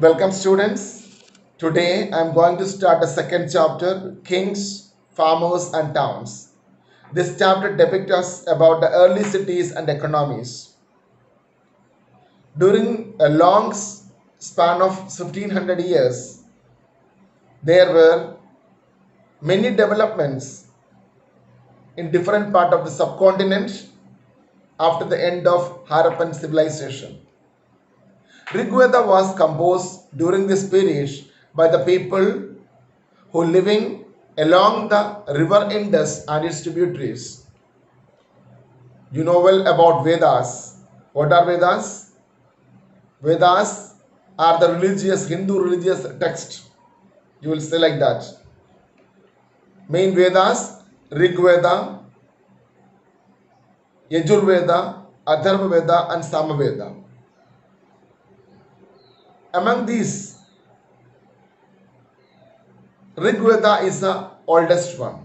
Welcome students. Today I am going to start the second chapter, Kings, Farmers and Towns. This chapter depicts us about the early cities and economies. During a long span of 1500 years, there were many developments in different part of the subcontinent after the end of Harappan civilization. Rigveda was composed during this period by the people who living along the river Indus and its tributaries. You know well about Vedas. What are Vedas? Vedas are the Hindu religious text. You will say like that. Main Vedas, Rig Veda, Yajur Veda, Atharva Veda and Sama Veda. Among these, Rig Veda is the oldest one.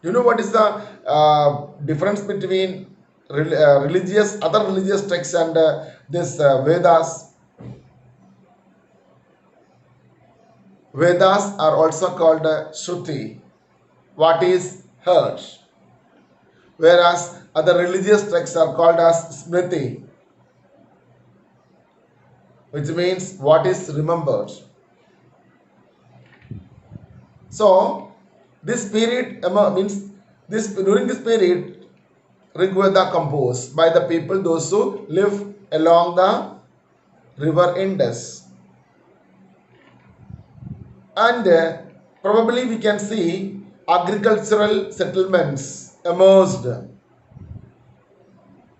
You know what is the difference between other religious texts and this Vedas? Vedas are also called Shruti, what is heard, whereas other religious texts are called as Smriti, which means what is remembered. So this period means this during this period Rigveda composed by the people those who live along the river Indus, and probably we can see agricultural settlements emerged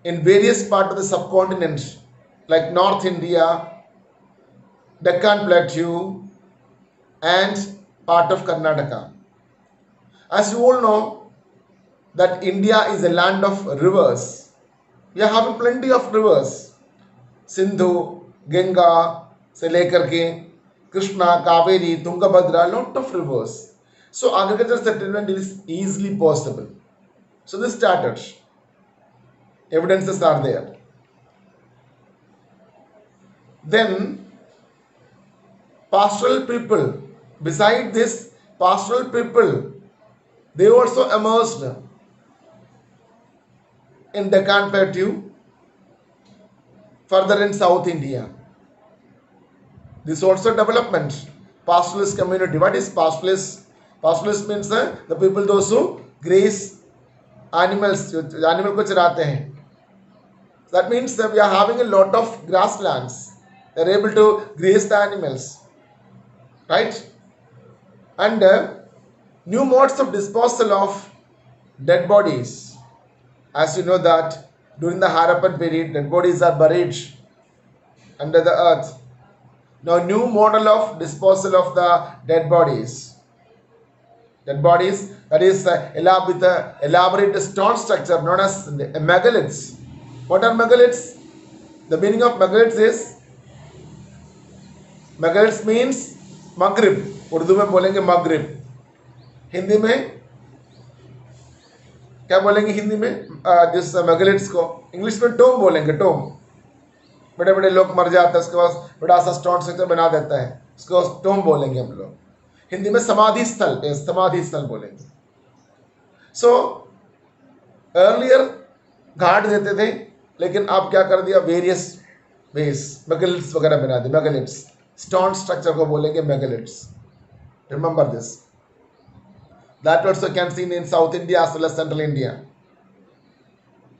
in various parts of the subcontinent like North India, Deccan Plateau and part of Karnataka. As you all know that India is a land of rivers. We are having plenty of rivers. Sindhu, Ganga, se lekar ke Krishna, Kaveri, Tungabhadra, lot of rivers. So agricultural settlement is easily possible. So this started. Evidences are there. Then pastoral people, beside this pastoral people, they also emerged in Deccan Plateau, further in South India. This also development, pastoralist community. What is pastoralist? Pastoralist means the people those who graze animals, animal ko chirate hain. That means that we are having a lot of grasslands. They are able to graze the animals, right? And new modes of disposal of dead bodies. As you know that during the Harappan period, dead bodies are buried under the earth. Now new model of disposal of the dead bodies. Dead bodies, that is with the elaborate stone structure known as megaliths. What are megaliths? The meaning of megaliths is, megaliths means Maghrib. Urdu में बोलेंगे मगरिब. हिंदी में क्या बोलेंगे? हिंदी में जिस megaliths को English में टोम बोलेंगे. टोम, बड़े बड़े लोग मर जाते हैं उसके बाद बड़ा सा स्टोन स्ट्रक्चर बना देता है, उसको टोम बोलेंगे हम लोग. हिंदी में समाधि स्थल बोलेंगे. सो अर्लियर घाट देते थे, लेकिन आप क्या कर दिया, वेरियस वेस मेगालिथ्स वगैरह बना दिए. मेगालिथ्स स्टोन स्ट्रक्चर को बोलेंगे megaliths. Remember this. That also can be seen in South India as well as Central India,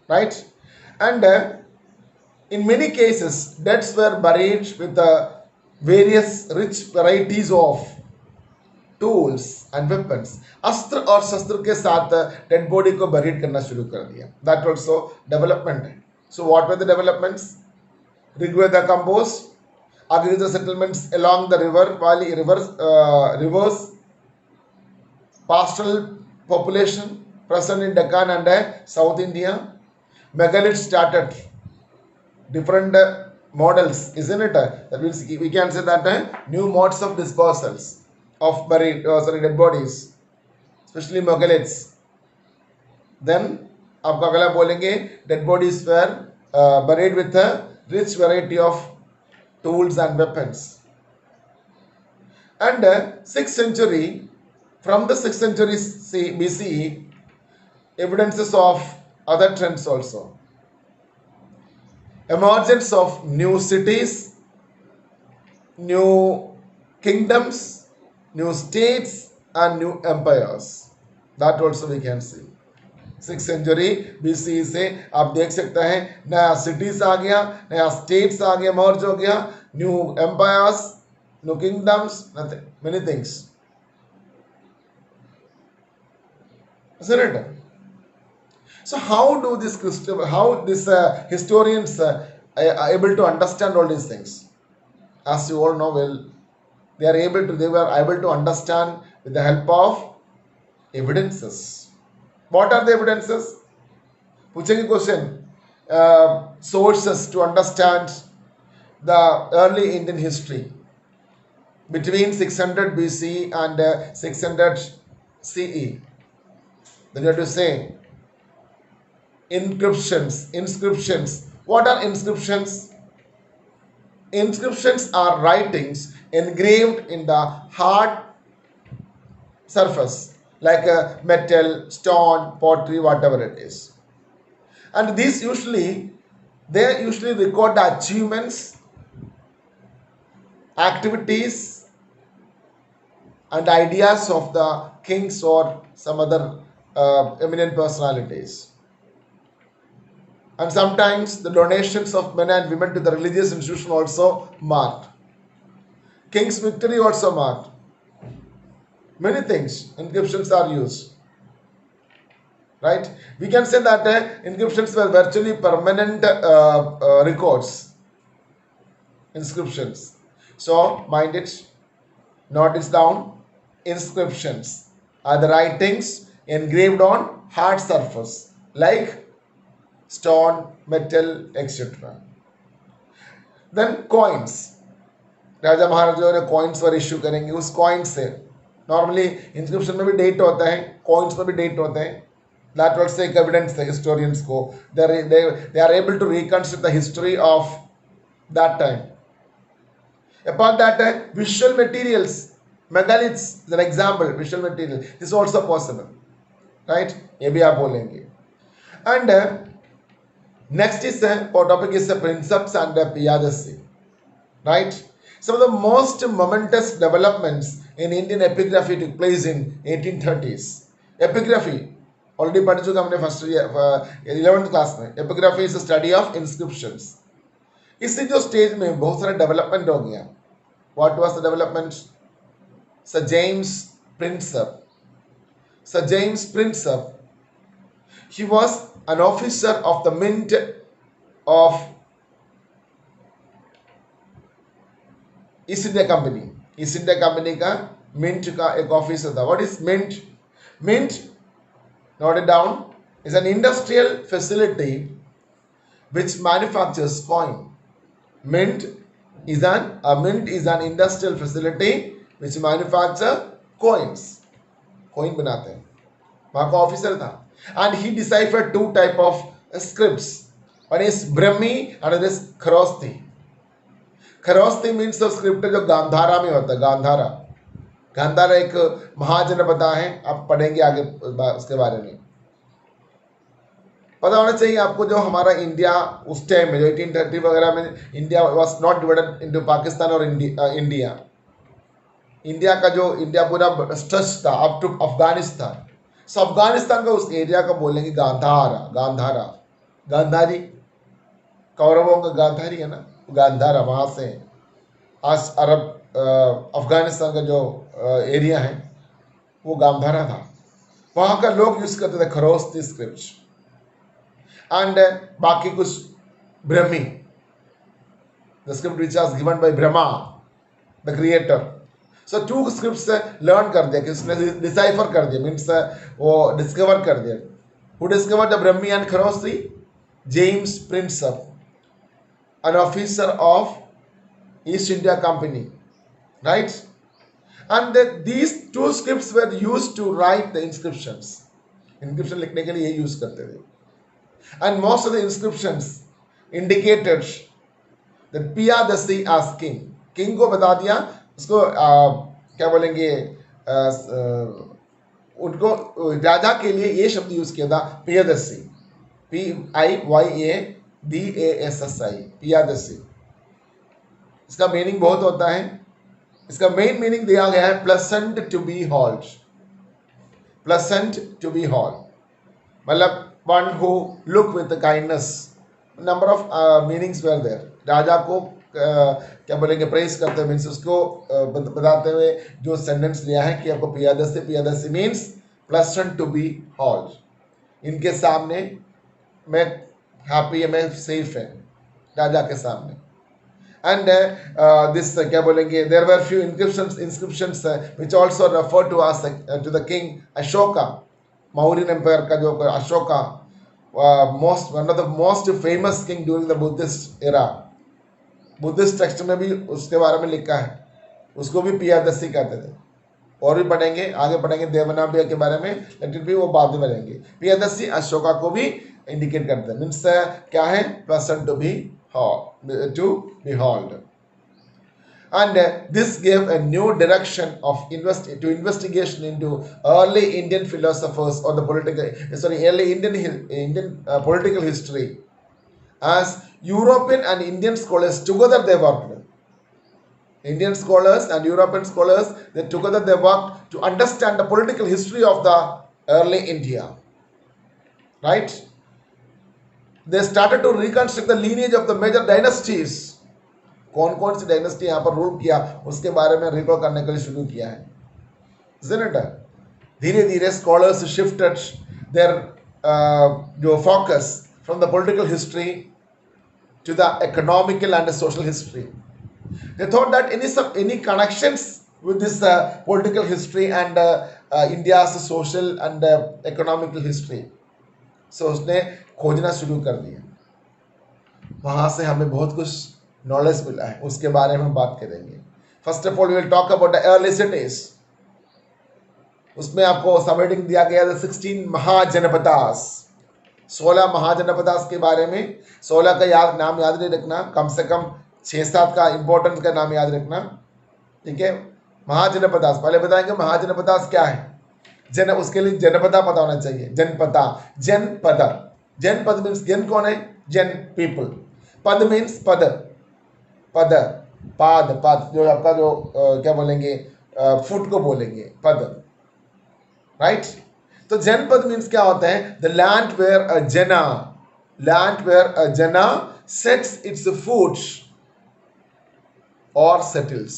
right? And in many cases, deads were buried with various rich varieties of tools and weapons. अस्त्र और शस्त्र के साथ dead body को buried करना शुरू कर दिया. That also development. So what were the developments? Rigveda composed, agricultural settlements along the rivers, pastoral population present in Deccan and South India. Megaliths started, different models, isn't it? That means we can say that new modes of disposals of dead bodies, especially megaliths. Then आपका अगला बोलेंगे dead bodies were buried with a rich variety of tools and weapons. And 6th century, from the 6th century BCE, evidences of other trends also. Emergence of new cities, new kingdoms, new states, and new empires. That also we can see. 6th century BCE से आप देख सकते हैं नया cities आ गया, नया states आ गया, merge हो गया, new empires, new kingdoms, many things. Isn't it? So how do this historians are able to understand all these things? As you all know well, they were able to understand with the help of evidences. What are the evidences? पूछेंगे question, sources to understand the early Indian history between 600 BC and 600 CE. Then you have to say inscriptions. What are inscriptions? Inscriptions are writings engraved in the hard surface, like metal, stone, pottery, whatever it is. And these they usually record the achievements, activities, and ideas of the kings or some other eminent personalities. And sometimes the donations of men and women to the religious institution also marked. King's victory also marked. Many things, inscriptions are used. Right? We can say that inscriptions were virtually permanent records. Inscriptions. So, mind it, note it down. Inscriptions are the writings engraved on hard surface, like stone, metal, etc. Then coins. राजा महाराजाओं ने coins पर issue करेंगे, उस coins से normally inscription में भी date होता है, coins में भी date होता है. That also एक evidence है historians को. They are able to reconstruct the history of that time. Apart that, visual materials, megaliths is an example. Visual material, this is also possible, right? ये भी आप बोलेंगे. And next is topic is Princeps and Piyadasi, right? Some of the most momentous developments in Indian epigraphy took place in 1830s. Epigraphy already पढ़ चुका हमने first year 11th class में. Epigraphy is a study of inscriptions. इसी जो stage में बहुत सारा development हो गया. What was the development? Sir James Prinsep. Sir James Prinsep, he was an officer of the Mint of East India Company. East India Company का Mint का एक ऑफिसर था. What is Mint? Mint, note it down, is an industrial facility which manufactures coin. Mint is an industrial facility which manufacture coins. Coin बनाते हैं. वहाँ का officer था. And he deciphered two type of scripts. One is Brahmi, another is Kharosthi. Kharosthi means the script जो गांधारा में होता है. गांधारा एक महाजनपद है. आप पढ़ेंगे आगे उसके बारे में. पता होना चाहिए आपको, जो हमारा इंडिया उस टाइम में जो 1830 वगैरह में India was not divided into Pakistan और इंडिया. इंडिया का जो इंडिया पूरा स्ट्रेच था अप टू अफगानिस्तान. सो अफगानिस्तान का उस एरिया का बोलेंगे गांधारी. कौरवों का गांधारी है ना, गांधारा. वहाँ से आज अरब अफगानिस्तान का जो एरिया है वो गांधारा था. वहाँ का लोग यूज करते थे खरोस्ती स्क्रिप्ट. And बाकी कुछ ब्रह्मी, the script which was given by Brahma, the creator. So two scripts learn कर दिया, किसने decipher कर दिया, means वो discover कर दिया. Who discovered the Brahmi and Kharosthi? James Prinsep, an officer of East India Company, right? And these two scripts were used to write the inscriptions. Inscription लिखने के लिए ये use करते थे. And most of the inscriptions indicated that Piyadasi as king. King को बता दिया, उसको क्या बोलेंगे, उनको राजा के लिए ये शब्द यूज किया था पियादसी, PIYADASSI, पियादसी। इसका मीनिंग बहुत होता है। इसका मेन मीनिंग दिया गया है pleasant to behold, pleasant to behold मतलब one who look with kindness. Number of meanings were there. राजा को क्या बोलेंगे, प्रेस करते हुए मीन्स उसको बताते हुए जो सेंटेंस लिया है कि आपको Piyadasi, Piyadasi means pleasant to behold, इनके सामने मैं हैप्पी है, मैं सेफ है राजा के सामने। एंड दिस क्या बोलेंगे, there were few inscriptions which also refer to us to the king Ashoka, Mauryan empire का जो Ashoka, most one of the most famous king during the Buddhist era. Buddhist text में भी उसके बारे में लिखा है, उसको भी पियादसी कहते थे। और भी पढ़ेंगे, आगे पढ़ेंगे देवनागरी के बारे में, लेकिन भी वो बाद में पढ़ेंगे। पियादसी अशोका को भी इंडिकेट करते हैं, मीन्स क्या है, प्लेसेंट टू बी behold. And this gave a new direction of investigation into early Indian philosophers or the early Indian political history. As European and Indian scholars together they worked. Indian scholars and European scholars, together they worked to understand the political history of the early India. Right? They started to reconstruct the lineage of the major dynasties. कौन कौन सी dynasty यहाँ पर rule किया उसके बारे में recall करने के लिए शुरू किया है। धीरे धीरे स्कॉलर्स शिफ्टेड देयर जो focus from the political history to the economical and social history. They thought that any connections with this political history and India's social and economical history. So उसने खोजना शुरू कर दिया, वहां से हमें बहुत कुछ नॉलेज मिला है, उसके बारे में हम बात करेंगे। First of all we will talk about the early cities. उसमें आपको सबहेडिंग दिया गया 16 महाजनपदास, 16 महाजनपदास के बारे में। 16 का नाम याद नहीं रखना, कम से कम 6-7 का इंपॉर्टेंस का नाम याद रखना, ठीक है। महाजनपदास पहले बताएंगे, महाजनपदास क्या है। उसके लिए जनपदा पता होना चाहिए, जनपदा, जनपद। जनपद मीन्स जन कौन है, जन पीपल। पद मीन्स पद, पद, पाद, पाद जो आपका जो क्या बोलेंगे, फुट को बोलेंगे पद, राइट। तो जनपद मीन्स क्या होता है, द लैंड वेयर अ जना, लैंड वेयर अ जना सेट्स इट्स फुट और सेटल्स।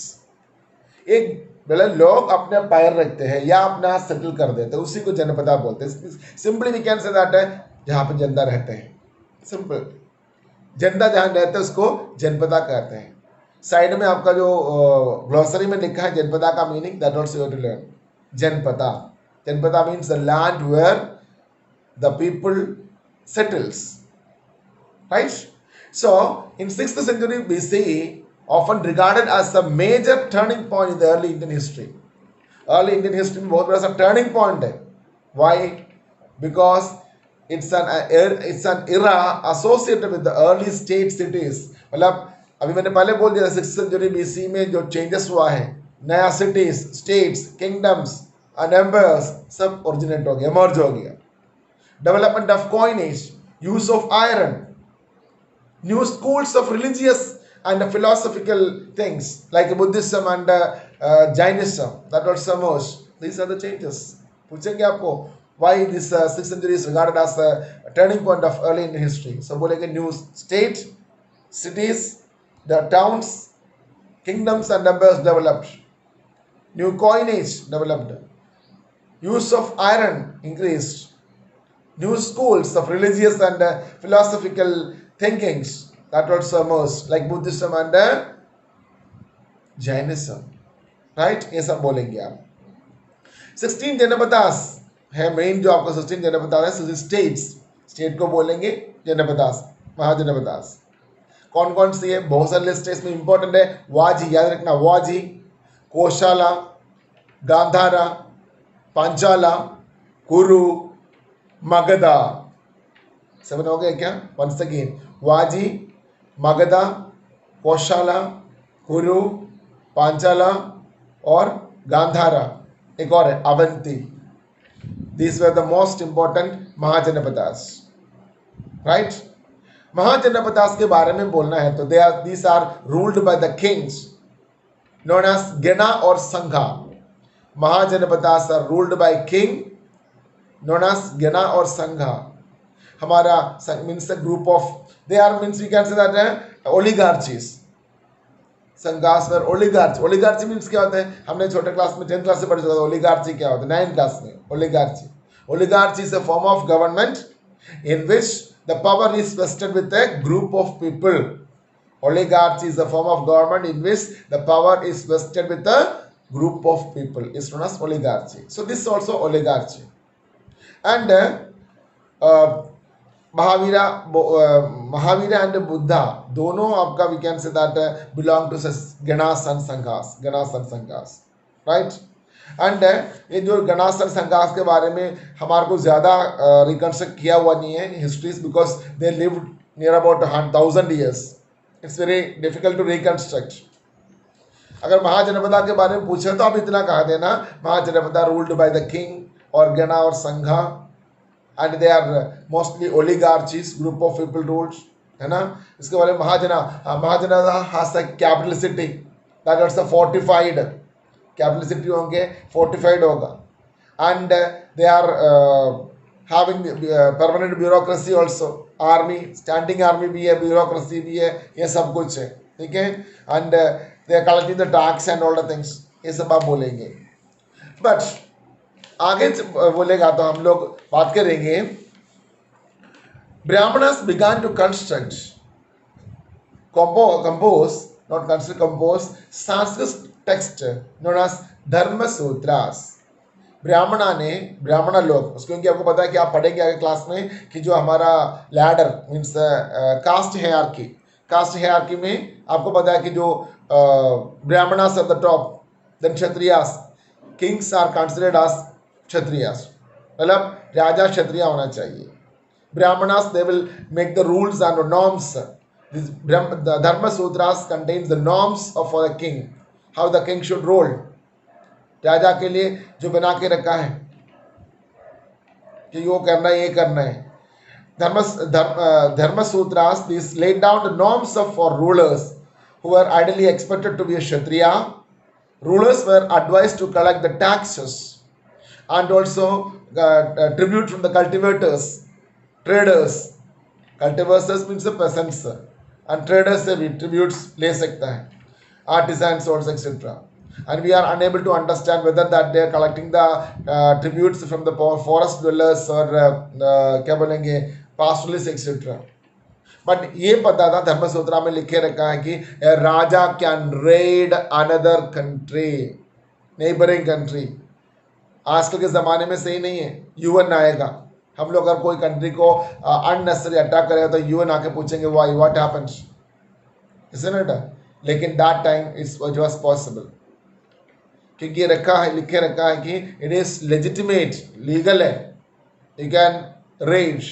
एक मतलब लोग अपने पैर रखते हैं या अपना सेटल कर देते हैं, उसी को जनपदा बोलते हैं। Simply we can say that है जहाँ पे जनता रहते हैं, सिंपल जनता जहाँ रहते हैं उसको जनपदा कहते हैं। साइड में आपका जो ग्लोसरी में लिखा है जनपदा का meaning, that also you have to learn. Janapada, Janapada means the land where the people settles, right. So in 6th century BCE, often regarded as a major turning point in the early Indian history. Early Indian history में बहुत बड़ा सा turning point है। Why? Because it's an era associated with the early state cities. मतलब अभी मैंने पहले बोल दिया 6th century BC में जो changes हुआ है, नया cities, states, kingdoms and empires सब originate हो गया, emerge हो गया। Development of coinage, use of iron, new schools of religious and philosophical things like Buddhism and Jainism, that also emerged. These are the changes. पूछेंगे आपको why this 6th century is regarded as a turning point of early Indian history. So बोलेंगे new state, cities, the towns, kingdoms and empires developed, new coinage developed, use of iron increased, new schools of religious and philosophical thinkings that also emerged like Buddhism and Jainism, right? ये सब बोलेंगे आप। 16 जनपदास है main, जो आपको 16 जनपदास है, states, state को बोलेंगे जनपदास, महाजनपदास। कौन कौन सी है, बहुत सारे लिस्ट है, इसमें इंपॉर्टेंट है वाजी, याद रखना, वाजी, कोशाला, गांधारा, पांचाला, कुरु, मगधा। 7 हो गए क्या? वंस अगेन, वाजी, मगधा, कोशाला, कुरु, पांचाला और गांधारा, एक और है Avanti. These were the most important mahajanapadas, right? Mahajanapadas के बारे में बोलना है तो these are ruled by the kings known as Gena or Sangha. Mahajanapadas are ruled by king known as Gena or Sangha. हमारा means a group of, they are means we can say that oligarchies. संघास पर ओलिगार्ची. ओलिगार्ची means क्या होता है, हमने छोटे class में 10th class से पढ़ा था. ओलिगार्ची क्या होता है 9th क्लास में. Oligarchy, oligarchy is a form of government in which the power is vested with a group of people. Oligarchy is a form of government in which the power is vested with a group of people. It's known as oligarchy. So this is also oligarchy. And Mahavira and Buddha दोनों आपका we can say that belong to gana sanghas. Gana sanghas, right. And ये जो गणासन संघास के बारे में हमारे को ज़्यादा रिकंस्ट्रक्ट किया हुआ नहीं है histories, because they lived near about 1000 years. It's very difficult to reconstruct. अगर महाजनपदा के बारे में पूछे तो आप इतना कहा देना, Mahajanapada ruled by the king और गणा और sangha, and they are mostly oligarchies, group of people rules, है ना. इसके बारे में Mahajana has a capital city that is a fortified. Capital city होंगे फोर्टिफाइड होगा. And they are having permanent bureaucracy also. Army, standing army भी है, ब्यूरोक्रेसी भी है, ये सब कुछ है, ठीक है. And they are collecting the tax and all the things, ये सब आप बोलेंगे. बट आगे बोलेगा तो हम लोग बात करेंगे. Brahmanas began to construct compose not construct compose Sanskrit text known as Dharma Sutras. ब्राह्मण लोग, क्योंकि आपको पता है कि आप पढ़ेंगे आगे क्लास में कि जो हमारा ladder means caste hierarchy, caste hierarchy में आपको पता है कि जो Brahmanas at the top, then Kshatriyas, kings are considered as Kshatriyas, मतलब राजा क्षत्रिय होना चाहिए. Brahmanas they will make the rules and norms. The Dharma Sutras contains the norms for the king, how the king should rule. राजा के लिए जो बना के रखा है कि वो करना है, ये करना है. धर्म सूत्रास this laid down the norms for rulers who were ideally expected to be a kshatriya. Rulers were advised to collect the taxes and also tribute from the cultivators, traders. Cultivators means the peasants, and traders से भी tributes ले सकता है, artisans also etc. And we are unable to understand whether that they are collecting the tributes from the forest dwellers or क्या बोलेंगे pastoralists etc. But ये पता था, धर्मसूत्रा में लिखे रखा है कि राजा can raid another country, neighbouring country. आजकल के ज़माने में सही नहीं है, यूएन आएगा. हम लोग अगर कोई कंट्री को अननेसेसरी अटैक करेगा तो यूएन आके पूछेंगे वाई, व्हाट हैपेंस, इसनट. लेकिन that time it was possible, क्योंकि ये रखा है, लिखे रखा है कि इट इज लेजिटिमेट, लीगल है, you can raid,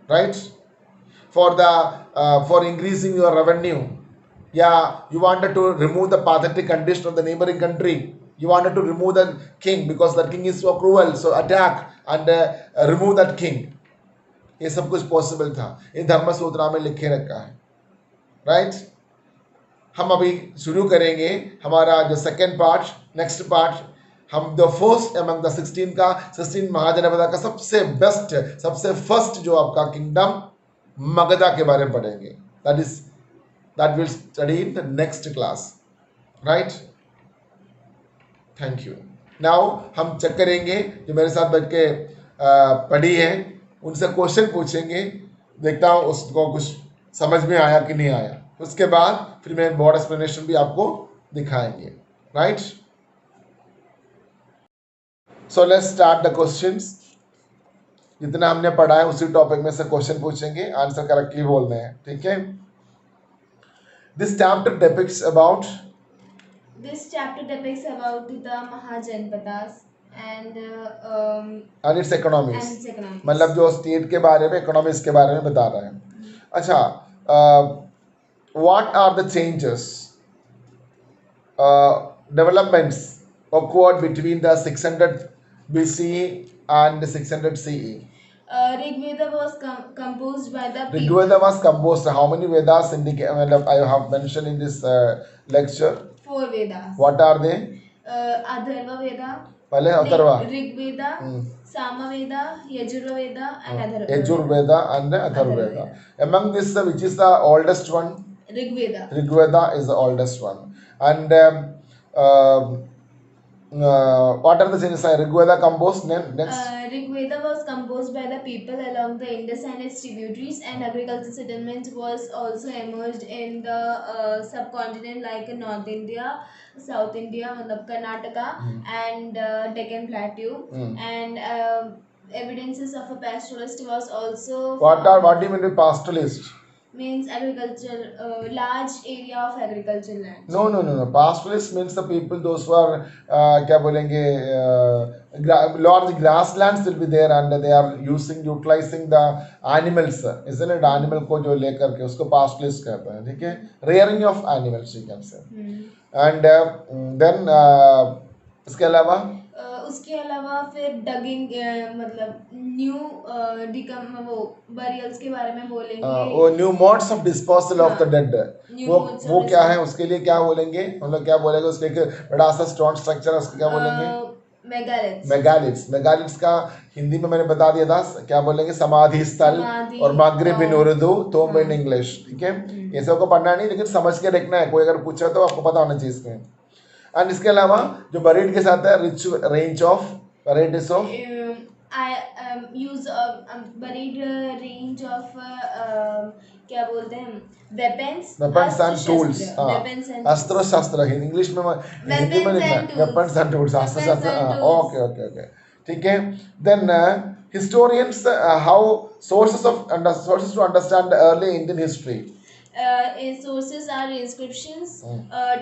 right, for increasing your revenue. या you wanted to remove the pathetic condition of the neighbouring country. You wanted to remove the king because that king is so cruel, so attack and remove that king. ये सब कुछ possible था, ये धर्म सूत्रा में लिखे रखा है, राइट. हम अभी शुरू करेंगे हमारा जो सेकेंड पार्ट, नेक्स्ट पार्ट. हम the first among the 16 Mahajanapada का सबसे बेस्ट, सबसे फर्स्ट जो आपका किंगडम मगधा के बारे में पढ़ेंगे. That will study in the next class, right. Thank you. Now हम चेक करेंगे जो मेरे साथ बैठ के पढ़ी है, उनसे क्वेश्चन पूछेंगे, देखता हूँ उसको कुछ समझ में आया कि नहीं आया. उसके बाद फिर मैं बोर्ड एक्सप्लेनेशन भी आपको दिखाएंगे, right. So let's start the questions. जितना हमने पढ़ा है उसी टॉपिक में से क्वेश्चन पूछेंगे, आंसर करेक्टली बोलना है, ठीक है. This chapter depicts about This chapter depicts about the Mahajanpadas and its economies. and its economics. मतलब जो स्टेट के बारे में, इकोनॉमिक्स के बारे में बता रहा है. अच्छा, what are the changes developments occurred between the 600 BCE and 600 CE. Rigveda was composed by the Rigveda was composed. How many Vedas indicate? I have mentioned in this lecture. 4 Vedas. What are they? Atharva Veda, पहले Atharva, Rigveda, Samaveda, Yajurveda, and Atharva. Yajurveda and Atharvaveda. Among this, which is the oldest one? Rigveda. Rigveda is the oldest one. And what are the things Rigveda composed? Next. Rigveda was composed by the people along the Indus and its tributaries, and agricultural settlement was also emerged in the subcontinent like North India, South India, Karnataka, and Deccan Plateau, and evidences of a pastoralist was also. What do you mean by pastoralist? Means agriculture, large area of agricultural land. No. Pastoralist means the people, those who are क्या बोलेंगे large grasslands will be there and they are utilizing the animals, isn't it? Animal को जो लेकर के उसको pastoralist कहते हैं, ठीक है? Rearing of animals you can say. And then इसके अलावा उसके अलावा फिर डगिंग मतलब न्यू वो बरियल्स के बारे में बोलेंगे. वो new modes of disposal of the dead. वो क्या है, उसके लिए क्या बोलेंगे, मतलब क्या बोलेंगे, उसके एक बड़ा सा स्टोन स्ट्रक्चर है, उसको क्या बोलेंगे? मेगालिथ्स का हिंदी में मैंने बता दिया था, क्या बोलेंगे? समाधि स्थल. और मगरिब इन उर्दू, तोम इन इंग्लिश. ठीक है, ये सबको पढ़ना नहीं, लेकिन समझ के देखना है. कोई अगर पूछे तो आपको पता होना चाहिए इसमें. एंड इसके अलावा जो बरीड के साथ है, rich range of varieties of use buried range of क्या बोलते हैं, वेपन्स एंड टूल्स. अस्त्र शस्त्र इंग्लिश में, हिंदी में लिखना है वेपन्स एंड टूल्स, अस्त्र शस्त्र. ओके. ठीक है. Then historians how sources to understand the early Indian history. Sources are inscriptions,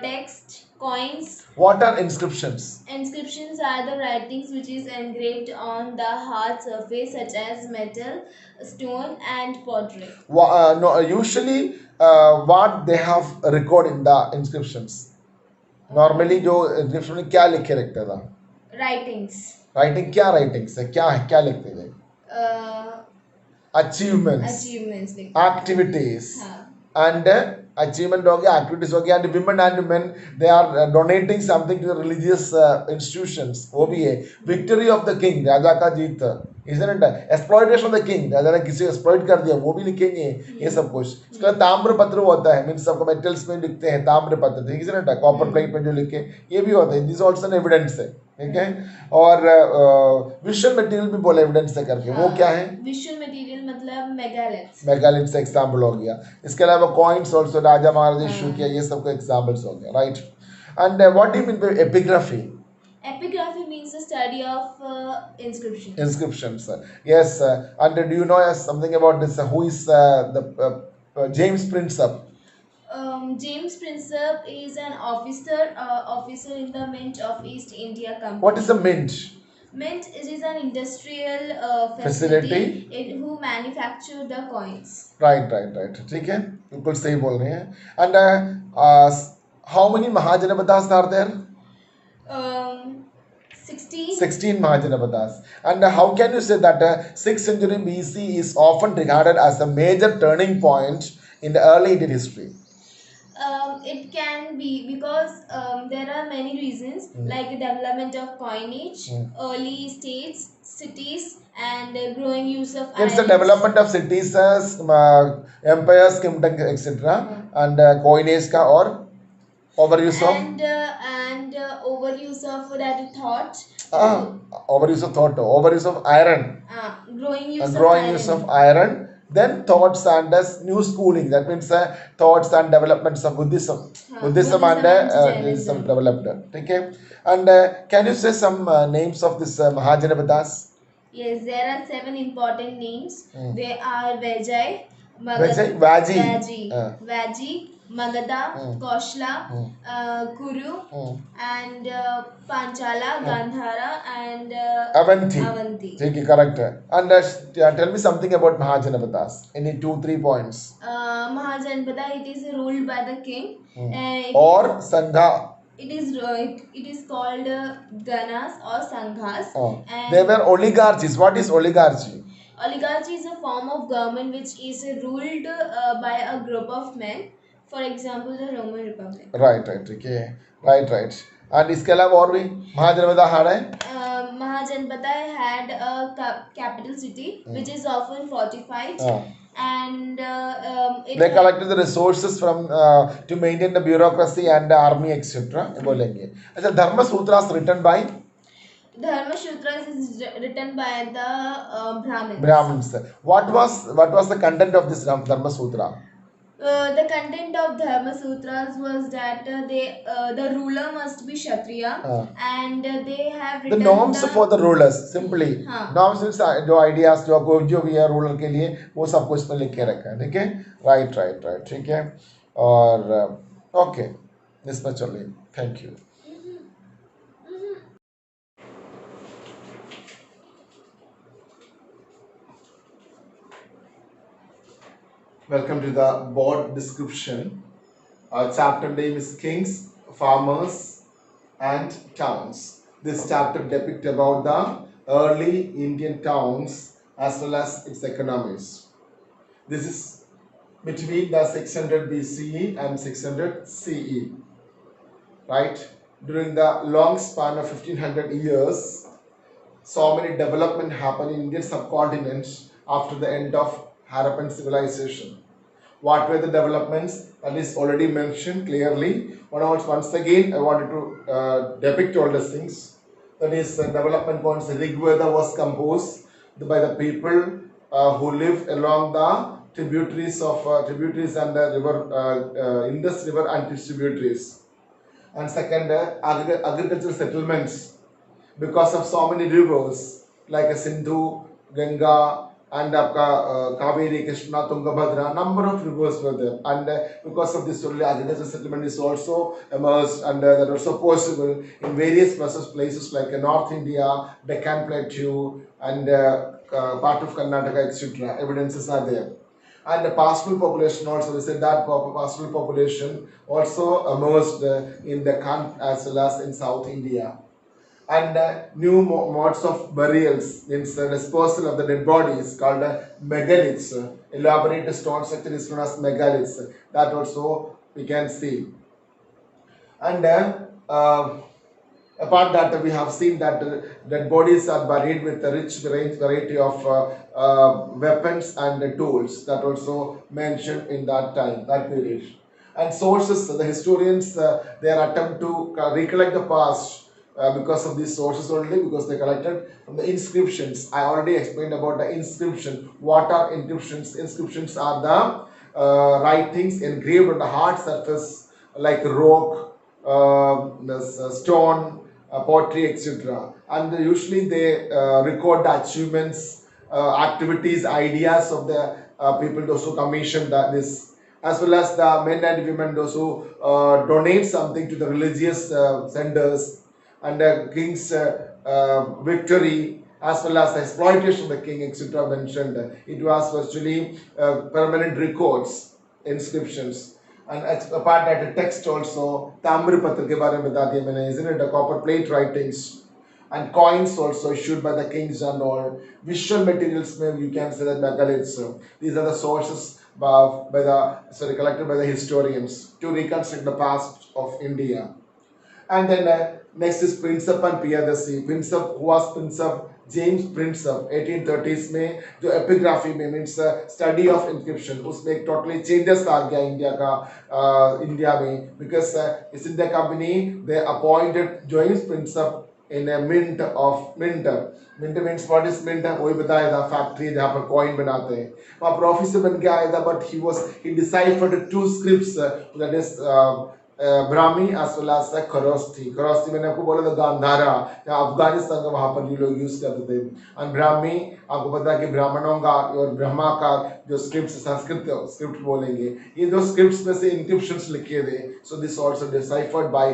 text, coins. What are inscriptions? Inscriptions are the writings which is engraved on the hard surface such as metal, stone and pottery. No, usually what they have record in the inscriptions. Normally जो inscription में क्या लिखे रखते था? Writings. Writing क्या writings है? क्या लिखते थे? Achievements. Activities. And achievement हो गया, activities हो गया, and women and men they are donating something to the religious institutions. वो भी है. Victory of the king, राजा का जीत, isn't it? Exploitation of the king, राजा ने किसी exploit कर दिया, वो भी लिखेंगे. ये सब कुछ. इसका ताम्र पत्र होता है, means सबको metals में लिखते हैं ताम्र पत्र, ठीक है ना? Copper plate में जो लिखे, ये भी होता है. This also an evidence है, ठीक है. और विजुअल मटेरियल भी बोला एविडेंस से करके, वो क्या है? विजुअल मटेरियल मतलब मेगालिथ्स से एग्जांपल हो गया. इसके अलावा कॉइन्स आल्सो, राजा महाराजा इशू किया, ये सब को एग्जांपल्स हो गया, right. And what do you mean by epigraphy? Epigraphy means the study of inscriptions. Inscriptions, yes. And do you know something about this? Who is the James Prinsep? James Prinsep is an officer in the Mint of East India Company. What is the mint? Mint is an industrial facility who manufacture the coins. Right. ठीक है, बिल्कुल सही बोल रहे हैं. And how many Mahajanapadas are there? 16 Mahajanapadas. And how can you say that 6th century BC is often regarded as a major turning point in the early Indian history? It can be because there are many reasons, like development of coinage, early states, cities, and growing use of islands. It's the development of cities, empires, kingdoms, etc. And coinage ka or overuse of and overuse of that thought. Overuse of thought, overuse of iron. Growing use of iron. Then thoughts and new schooling, that means thoughts and developments of Buddhism and Jainism developed. Okay. And can you say some names of this Mahajanapadas? Yes, there are 7 important names. They are Vajay, Vaji, Magadha, Koshla, Kuru, and Panchala, Gandhara, and Avanti. Okay, correct. And tell me something about Mahajanapadas. Any 2-3 points? Mahajanapada, it is ruled by the king. Or Sangha. it is called ganas or sanghas. They And were oligarchies. What is oligarchy? oligarchy is a form of government which is ruled by a group of men. For example, the Roman Republic. Right right ठीक है right right and इसके अलावा और भी महाजनपद हाड़ है Mahajanpada had a capital city which is often fortified, and it they collected the resources from to maintain the bureaucracy and the army etc बोलेंगे अच्छा धर्म सूत्रास written by Dharma Sutras is written by the Brahmins. Brahmins. What was the content of this Dharma Sutra? The content of Dharma Sutras was that the ruler must be Kshatriya, and they have The written norms for the rulers simply हाँ. norms means जो ideas जो भी है ruler के लिए वो सब कुछ में लिख के रखा है ठीक है राइट राइट राइट ठीक है और ओके इसमें चलिए thank you Welcome to the board description. Our chapter name is Kings, Farmers and Towns. This chapter depicts about the early Indian towns as well as its economies. This is between the 600 BCE and 600 CE. Right? During the long span of 1500 years, so many development happened in Indian subcontinent after the end of Harappan civilization. What were the developments? That is already mentioned clearly. Once again, I wanted to depict all these things. That is, development points. Rig Veda was composed by the people who lived along the tributaries and the river, Indus River and its tributaries. And second, agricultural settlements because of so many rivers like Sindhu, Ganga, and Kaveri, Krishna, Tungabhadra, number of rivers were there. And because of this, only agricultural settlement is also emerged, and that also possible in various places like North India, Deccan Plateau, and part of Karnataka, etc. Evidences are there. And the pastoral population also, we said that pastoral population also emerged in the Kant as well as in South India. And new modes of burials means disposal of the dead bodies called megaliths. Elaborate stone structure is known as megaliths. That also we can see. And apart that we have seen that dead bodies are buried with a rich variety of weapons and tools. That also mentioned in that time, that period. And sources, the historians, their attempt to recollect the past because of these sources only, because they collected from the inscriptions. I already explained about the inscription. What are inscriptions? Inscriptions are the writings engraved on the hard surface like rock, stone, pottery, etc. And usually they record the achievements, activities, ideas of the people, those who commissioned this, as well as the men and women, those who donate something to the religious centers, and the king's victory as well as the exploitation of the king, etc. mentioned. It was virtually permanent records, inscriptions. And apart that, the text also, Tamri Patra ke baare mein bata diya maine, isn't it? The copper plate writings and coins also issued by the kings and all. Visual materials, you can say that megaliths. These are the sources collected by the historians to reconstruct the past of India. And then next is Princep and Piyadasi. Princep, who was Princep James Princep, 1830s में जो epigraphy में means study of inscription, उसमें totally changes आ गया India में, because East India Company they appointed James Princep in a mint. Mint means what is mint? वही बताया था, factory जहाँ पर coin बनाते हैं. वहाँ professor बन के आया था, but he deciphered two scripts, that is Brahmi as well as खरोस्ती. खरोस्ती मैंने आपको बोला था गांधारा, अफगानिस्तान का वहाँ पर ये लोग यूज करते थे. और ब्राह्मी आपको पता है कि ब्राह्मणों का और ब्रह्मा का जो स्क्रिप्ट, संस्कृत स्क्रिप्ट बोलेंगे, ये दो स्क्रिप्ट्स में से इंक्रिप्शंस लिखे थे. So this also deciphered by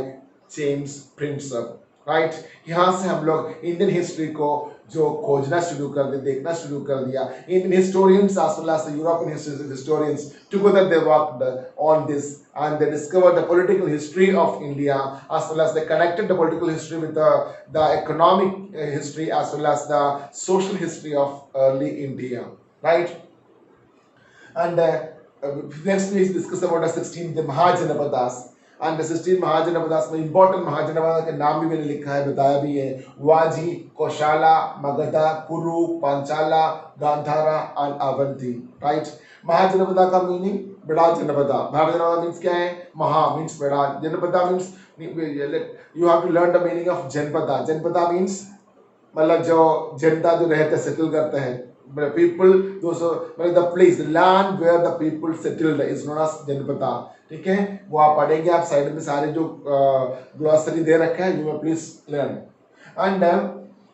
James Prinsep. Right, यहाँ से हम लोग इंडियन हिस्ट्री को जो खोजना शुरू कर दिया, देखना शुरू कर दिया. Indian historians as well as the European historians together they worked on this, and they discovered the political history of India, as well as they connected the political history with the economic history as well as the social history of early India, right? And next we discuss about the 16 the Mahajanapadas. And the 16 Mahajanapadas में important Mahajanapada के नाम भी मैंने लिखा है, बताया भी है. वाजी, कौशाला, मगधा, कुरु, पांचाला, गांधारा and अवंती, right? महाजनपदा का मीनिंग बड़ा जनपदा. महाजनपदा मीन्स क्या है? महा मीन्स बड़ा. Janapada means you have to learn the meaning of Janapada. Janapada means मतलब जो जनता जो रहते सेटल करते हैं, people those मतलब the place, the land where the people settled is known as जनपदा. ठीक है, वो आप पढ़ेंगे, आप साइड में सारे जो ग्लोसरी दे रखा है, you may please learn. And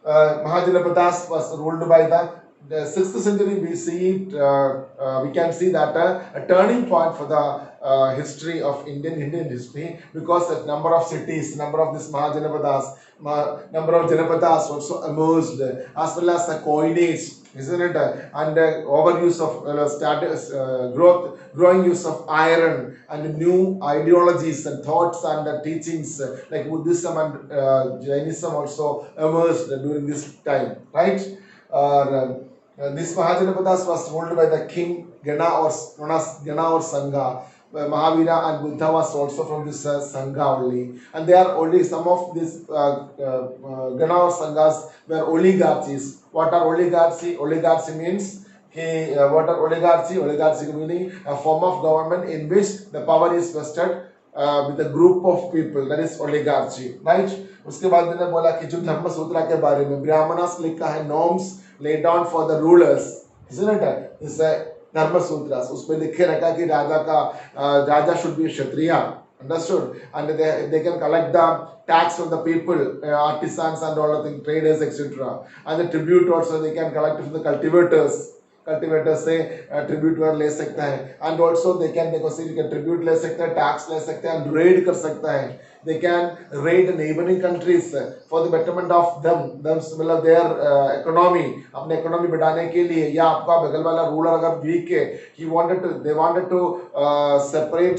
Mahajanapadas was ruled by the 6th century. We see it, we can see that a turning point for the history of Indian history, because the number of cities, number of this Mahajanapadas, number of Janapadas also emerged, as well as the coinage, isn't it? And overuse of status, growing use of iron, and new ideologies and thoughts and teachings like Buddhism and Jainism also emerged during this time, right? This Mahajanapadas was ruled by the king Gana, or known as Gana or Sangha. Mahavira and Buddha was also from this Sangha only, and they are only some of these Gana or Sanghas were oligarchies. What are oligarchy? Oligarchy means what are oligarchy? Oligarchy meaning a form of government in which the power is vested with a group of people, that is oligarchy, right? उसके बाद मैंने बोला कि जो धर्म सूत्र के बारे में ब्राह्मणास लिखा है, norms laid down for the rulers, isn't it? This धर्म सूत्र, उसमें लिखे रखा कि राजा should be kshatriya, understood, and they can collect the tax from the people, artisans and all the things, traders, etc. And the tribute also they can collect from the cultivators. Cultivator से tribute ले सकता है, and also they can tribute ले सकता है, tax ले सकते हैं, रेड कर सकता है. They can red neighbouring countries for the betterment of मतलब देयर इकोनॉमी, अपने इकोनॉमी बढ़ाने के लिए. या आपका बगल वाला रूलर अगर वीक है, they wanted to separate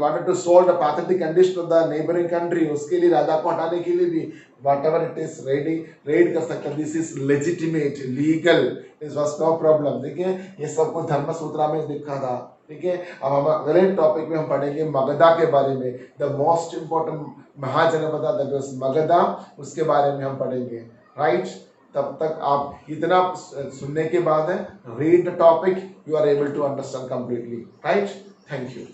wanted to solve the pathetic condition of the neighbouring country, उसके लिए राजा को हटाने के लिए भी whatever it is रेड कर सकता है. This is legitimate, legal, this was no problem. देखिए ये सब कुछ धर्म सूत्रा में लिखा था. ठीक है, अब हम अगले टॉपिक में हम पढ़ेंगे मगधा के बारे में. The most important Mahajanapada that was Magadha, उसके बारे में हम पढ़ेंगे, राइट? तब तक आप इतना सुनने के बाद read the topic, you are able to understand completely, right? Thank you.